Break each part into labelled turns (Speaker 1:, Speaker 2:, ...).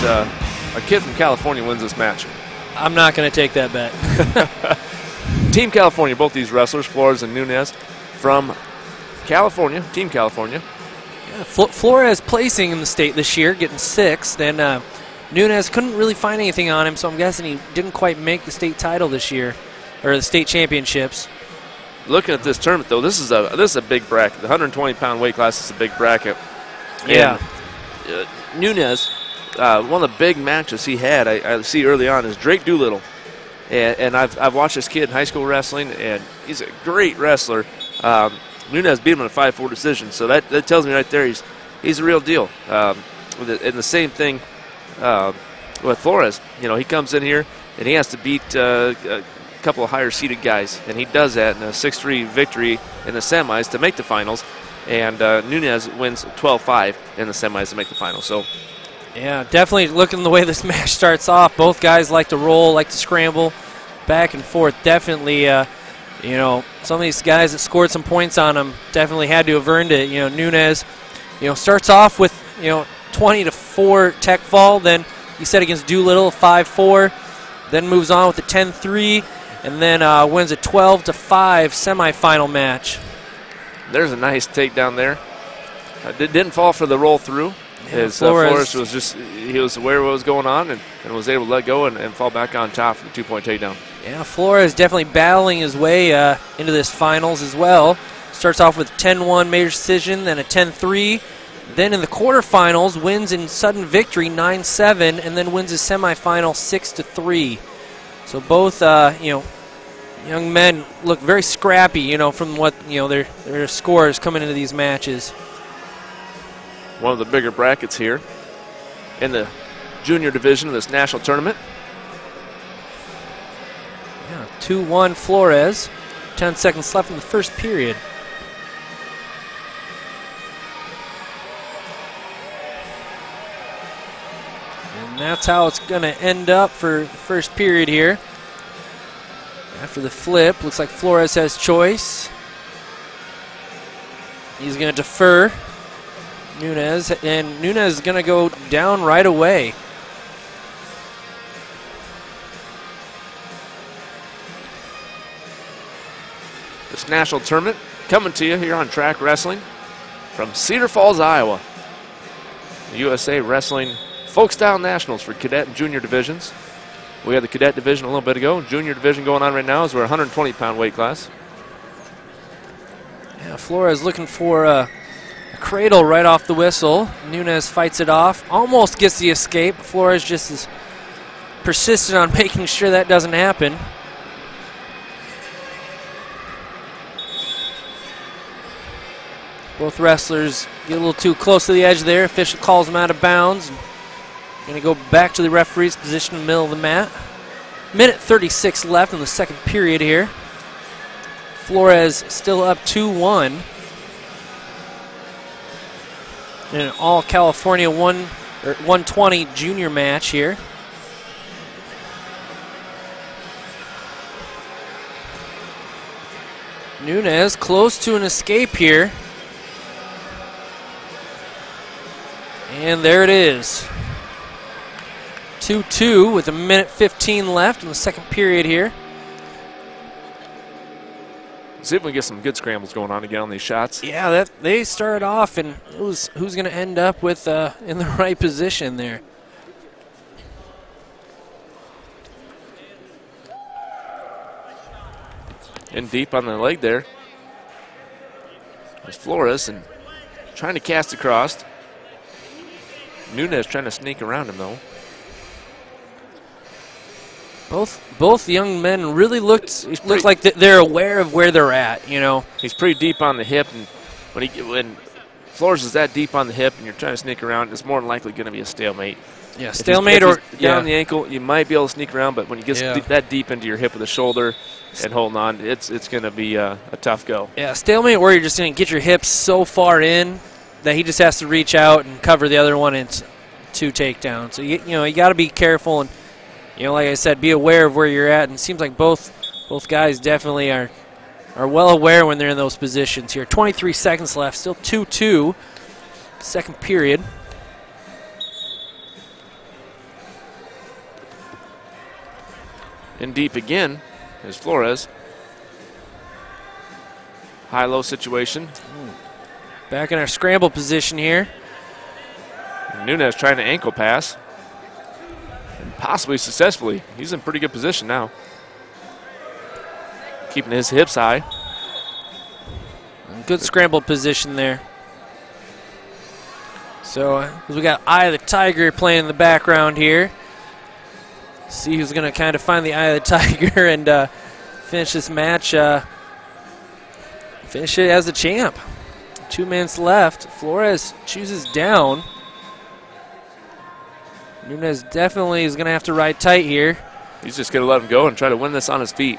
Speaker 1: a kid from California wins this match.
Speaker 2: I'm not going to take that bet.
Speaker 1: Team California, both these wrestlers, Flores and Nunez, from California, Team California.
Speaker 2: Yeah, Flores placing in the state this year, getting 6th. Then Nunez couldn't really find anything on him, so I'm guessing he didn't quite make the state title this year, or the state championships.
Speaker 1: Looking at this tournament, though, this is a big bracket. The 120-pound weight class is a big bracket.
Speaker 2: Yeah.
Speaker 1: And, Nunez, one of the big matches he had, I see early on, is Drake Doolittle. And I've watched this kid in high school wrestling, and he's a great wrestler. Nunez beat him in a 5-4 decision, so that tells me right there he's a real deal. And the same thing with Flores. You know, he comes in here and he has to beat a couple of higher-seeded guys, and he does that in a 6-3 victory in the semis to make the finals. And Nunez wins 12-5 in the semis to make the finals. So.
Speaker 2: Yeah, definitely looking the way this match starts off. Both guys like to roll, like to scramble back and forth. Definitely, you know, some of these guys that scored some points on them definitely had to have earned it. You know, Nunez, you know, starts off with, you know, 20-4 tech fall. Then he said against Doolittle, 5-4. Then moves on with the 10-3, and then wins a 12-5 semifinal match.
Speaker 1: There's a nice takedown there. Didn't fall for the roll through. His
Speaker 2: Flores
Speaker 1: was just, he was aware of what was going on and was able to let go and fall back on top for the 2-point takedown.
Speaker 2: Yeah, Flores definitely battling his way into this finals as well. Starts off with a 10-1 major decision, then a 10-3. Then in the quarterfinals, wins in sudden victory 9-7, and then wins his semifinal 6-3. So both, you know, young men look very scrappy, you know, from what, you know, their scores coming into these matches.
Speaker 1: One of the bigger brackets here in the junior division of this national tournament.
Speaker 2: Yeah, 2-1 Flores. 10 seconds left in the first period. And that's how it's going to end up for the first period here. After the flip, looks like Flores has choice. He's going to defer Nunez, and Nunez is going to go down right away.
Speaker 1: This national tournament coming to you here on Track Wrestling from Cedar Falls, Iowa. The USA Wrestling Folk Style Nationals for cadet and junior divisions. We had the cadet division a little bit ago. Junior division going on right now is we're 120-pound weight class.
Speaker 2: Yeah, Flores looking for a cradle right off the whistle. Nunez fights it off, almost gets the escape. Flores just is persistent on making sure that doesn't happen. Both wrestlers get a little too close to the edge there. Official calls them out of bounds. Going to go back to the referee's position in the middle of the mat. Minute 36 left in the second period here. Flores still up 2-1. In an all-California 120 junior match here. Nunez close to an escape here. And there it is. 2-2 with a minute 15 left in the second period here.
Speaker 1: See if we can get some good scrambles going on again on these shots.
Speaker 2: Yeah, they started off, and who's going to end up with in the right position there.
Speaker 1: In deep on the leg there. There's Flores and trying to cast across. Nunez trying to sneak around him though.
Speaker 2: Both young men really look like they're aware of where they're at, you know.
Speaker 1: He's pretty deep on the hip, and when Flores is that deep on the hip and you're trying to sneak around, it's more than likely going to be a stalemate.
Speaker 2: Yeah, stalemate or
Speaker 1: down the ankle, you might be able to sneak around, but when you get that deep into your hip with the shoulder and holding on, it's going to be a tough go.
Speaker 2: Yeah, stalemate where you're just going to get your hips so far in that he just has to reach out and cover the other one, and it's 2 takedowns. So you got to be careful and, you know, like I said, be aware of where you're at. And it seems like both guys definitely are well aware when they're in those positions here. 23 seconds left, still 2-2, second period.
Speaker 1: In deep again is Flores. High-low situation.
Speaker 2: Back in our scramble position here.
Speaker 1: Nunez trying to ankle pass. And possibly successfully. He's in pretty good position now. Keeping his hips high.
Speaker 2: Good scramble position there. So we got Eye of the Tiger playing in the background here. See who's going to kind of find the Eye of the Tiger and finish this match. Finish it as the champ. 2 minutes left. Flores chooses down. Nunez definitely is going to have to ride tight here.
Speaker 1: He's just going to let him go and try to win this on his feet.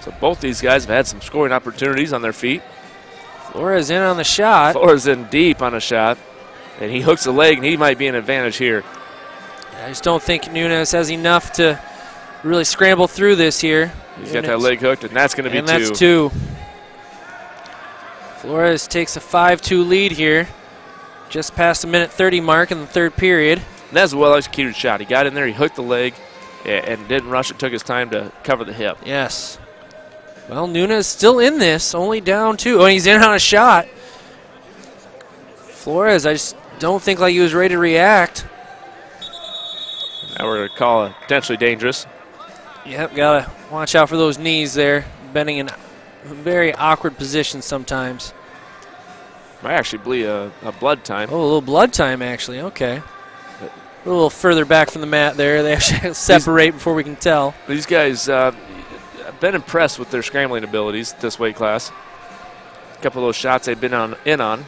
Speaker 1: So both these guys have had some scoring opportunities on their feet.
Speaker 2: Flores in on the shot.
Speaker 1: Flores in deep on a shot. And he hooks the leg, and he might be an advantage here.
Speaker 2: I just don't think Nunez has enough to really scramble through this here.
Speaker 1: He's got that leg hooked, and that's going to be 2.
Speaker 2: And that's 2. Flores takes a 5-2 lead here. Just past the minute 30 mark in the third period.
Speaker 1: And that's a well-executed shot. He got in there, he hooked the leg, and didn't rush it, took his time to cover the hip.
Speaker 2: Yes. Well, Nunez still in this, only down 2. Oh, and he's in on a shot. Flores, I just don't think like he was ready to react.
Speaker 1: Now we're going to call it potentially dangerous.
Speaker 2: Yep, got to watch out for those knees there. Bending in a very awkward position sometimes.
Speaker 1: Might actually be a blood time.
Speaker 2: Oh, a little blood time, actually. Okay. A little further back from the mat there. They actually separate before we can tell.
Speaker 1: These guys, I've been impressed with their scrambling abilities this weight class. A couple of those shots they've been in on.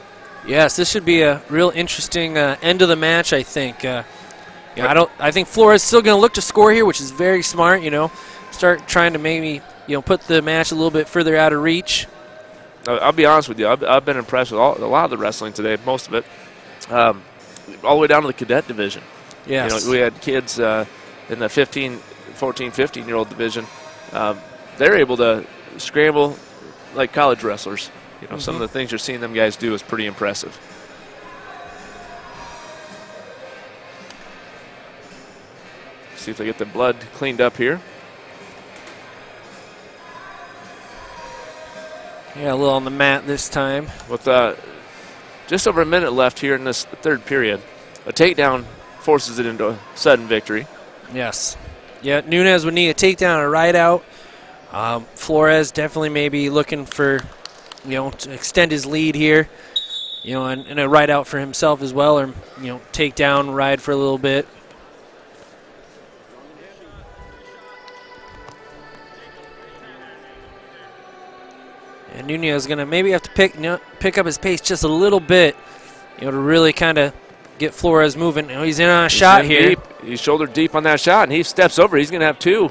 Speaker 2: Yes, this should be a real interesting end of the match, I think. I think Flores is still going to look to score here, which is very smart, Start trying to maybe, put the match a little bit further out of reach.
Speaker 1: I'll be honest with you. I've been impressed with a lot of the wrestling today, most of it, all the way down to the cadet division.
Speaker 2: Yes.
Speaker 1: We had kids in the 14, 15-year-old division. They're able to scramble like college wrestlers. Some of the things you're seeing them guys do is pretty impressive. See if they get the blood cleaned up here.
Speaker 2: Yeah, a little on the mat this time.
Speaker 1: With just over a minute left here in this third period, a takedown forces it into a sudden victory.
Speaker 2: Yes. Yeah, Nunez would need a takedown and a ride out. Flores definitely maybe looking for, to extend his lead here, and a ride out for himself as well, or, take down, ride for a little bit. And Nunez is going to maybe have to pick up his pace just a little bit, to really kind of get Flores moving. He's in on a shot here.
Speaker 1: Deep. He's shoulder deep on that shot, and he steps over. He's going to have 2.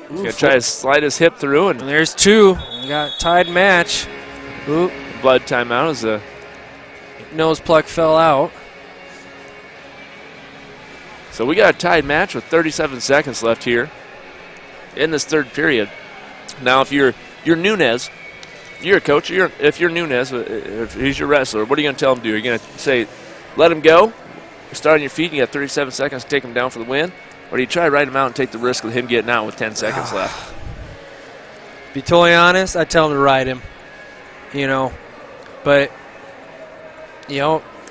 Speaker 1: He's going to try to slide his hip through. And
Speaker 2: there's 2. We got a tied match. Oop.
Speaker 1: Blood timeout as the
Speaker 2: nose plug fell out.
Speaker 1: So we got a tied match with 37 seconds left here in this third period. Now, if you're Nunez, you're a coach. If you're Nunez, if he's your wrestler, what are you going to tell him to do? Are you going to say, let him go, start on your feet, you got 37 seconds to take him down for the win? Or do you try to ride him out and take the risk of him getting out with 10 seconds left?
Speaker 2: Be totally honest, I'd tell him to ride him. But,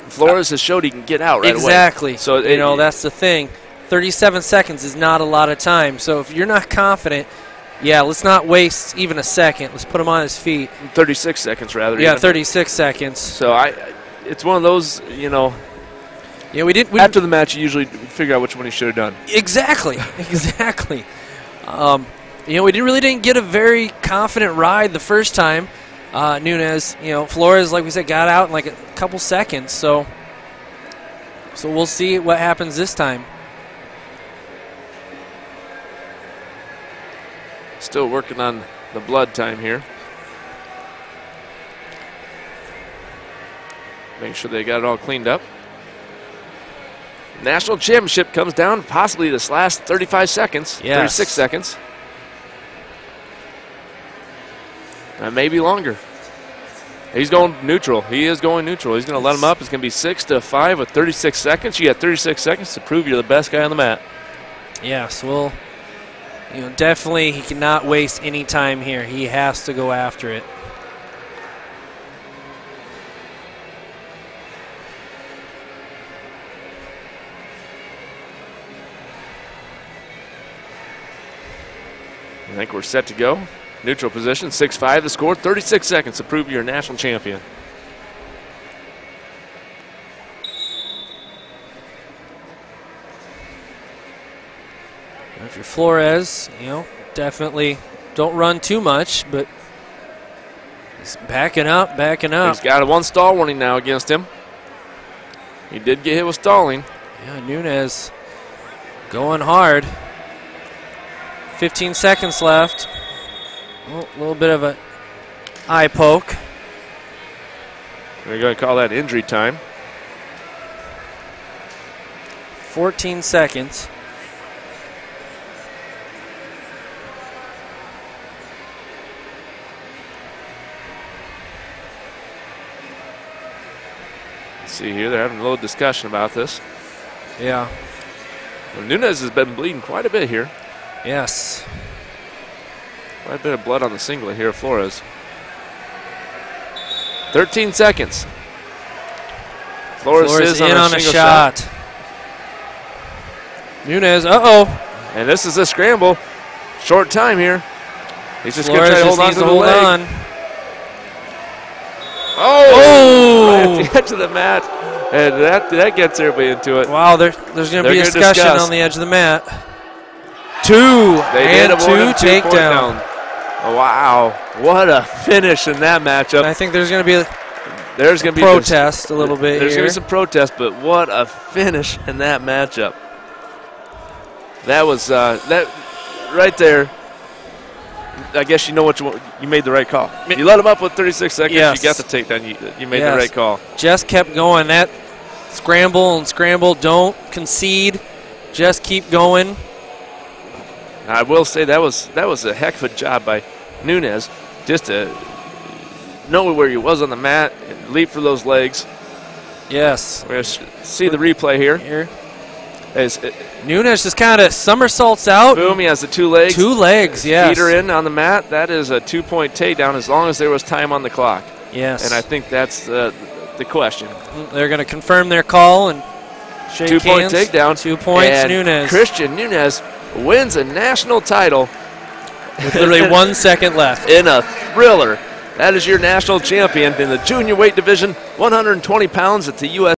Speaker 1: Flores has showed he can get out right away.
Speaker 2: Exactly. So, that's the thing. 37 seconds is not a lot of time. So if you're not confident, let's not waste even a second. Let's put him on his feet.
Speaker 1: 36 seconds, rather.
Speaker 2: Yeah, even. 36 seconds.
Speaker 1: So it's one of those,
Speaker 2: Yeah, we didn't.
Speaker 1: After the match, you usually figure out which one he should have done.
Speaker 2: Exactly. Exactly. We didn't get a very confident ride the first time. Nunez, Flores, like we said, got out in like a couple seconds. So we'll see what happens this time.
Speaker 1: Still working on the blood time here. Make sure they got it all cleaned up. National championship comes down possibly this last 35 seconds,
Speaker 2: yes.
Speaker 1: 36 seconds. Maybe longer. He's going neutral. He is going neutral. He's going to let him up. It's going to be 6-5 with 36 seconds. You got 36 seconds to prove you're the best guy on the mat.
Speaker 2: Yes, well, definitely he cannot waste any time here. He has to go after it.
Speaker 1: I think we're set to go. Neutral position, 6-5 the score, 36 seconds to prove you're a national champion.
Speaker 2: If you're Flores, definitely don't run too much, but he's backing up.
Speaker 1: He's got a 1 stall warning now against him. He did get hit with stalling.
Speaker 2: Yeah, Nunez going hard. 15 seconds left. Oh, a little bit of an eye poke.
Speaker 1: We're going to call that injury time.
Speaker 2: 14 seconds.
Speaker 1: Let's see here, they're having a little discussion about this.
Speaker 2: Yeah.
Speaker 1: Well, Nunez has been bleeding quite a bit here.
Speaker 2: Yes.
Speaker 1: Quite a bit of blood on the singlet here, Flores. 13 seconds. Flores is
Speaker 2: in on a
Speaker 1: shot.
Speaker 2: Nunez, uh-oh.
Speaker 1: And this is a scramble. Short time here. He's just going to try to hold on to the leg. Oh! Right at the edge of the mat. And that gets everybody into it.
Speaker 2: Wow, there's going to be a discussion on the edge of the mat. Two takedown.
Speaker 1: Wow, what a finish in that matchup.
Speaker 2: And I think there's going to be a protest a little bit.
Speaker 1: There's going to be some protest, but what a finish in that matchup. That was that right there. I guess you know what you made the right call. You let him up with 36 seconds.
Speaker 2: Yes.
Speaker 1: You got the takedown. You made the right call.
Speaker 2: Just kept going. That scramble. Don't concede. Just keep going.
Speaker 1: I will say that was a heck of a job by Nunez, just to know where he was on the mat and leap for those legs.
Speaker 2: Yes.
Speaker 1: We're going to see the replay here.
Speaker 2: Nunez just kind of somersaults out.
Speaker 1: Boom, he has the 2 legs.
Speaker 2: 2 legs, yes.
Speaker 1: Feet are in on the mat. That is a 2-point takedown as long as there was time on the clock.
Speaker 2: Yes.
Speaker 1: And I think that's the question.
Speaker 2: They're going to confirm their call and shake
Speaker 1: 2-point
Speaker 2: hands.
Speaker 1: takedown.
Speaker 2: 2 points,
Speaker 1: and
Speaker 2: Nunez.
Speaker 1: Christian Nunez wins a national title.
Speaker 2: With literally 1 second left.
Speaker 1: In a thriller. That is your national champion in the junior weight division, 120 pounds at the U.S.